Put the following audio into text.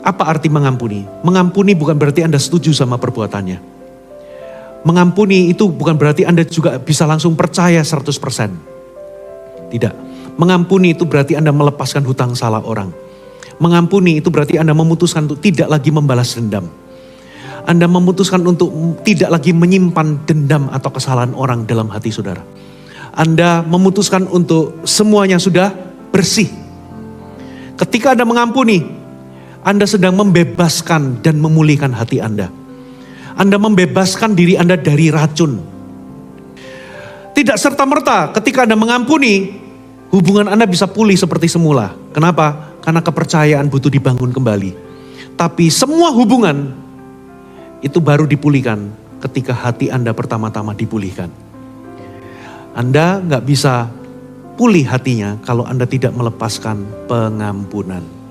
Apa arti mengampuni? Mengampuni bukan berarti Anda setuju sama perbuatannya. Mengampuni itu bukan berarti Anda juga bisa langsung percaya 100%. Tidak. Mengampuni itu berarti Anda melepaskan hutang salah orang. Mengampuni itu berarti Anda memutuskan untuk tidak lagi membalas dendam. Anda memutuskan untuk tidak lagi menyimpan dendam atau kesalahan orang dalam hati saudara. Anda memutuskan untuk semuanya sudah bersih. Ketika Anda mengampuni, Anda sedang membebaskan dan memulihkan hati Anda. Anda membebaskan diri Anda dari racun. Tidak serta-merta ketika Anda mengampuni, hubungan Anda bisa pulih seperti semula. Kenapa? Karena kepercayaan butuh dibangun kembali. Tapi semua hubungan itu baru dipulihkan ketika hati Anda pertama-tama dipulihkan. Anda nggak bisa pulih hatinya kalau Anda tidak melepaskan pengampunan.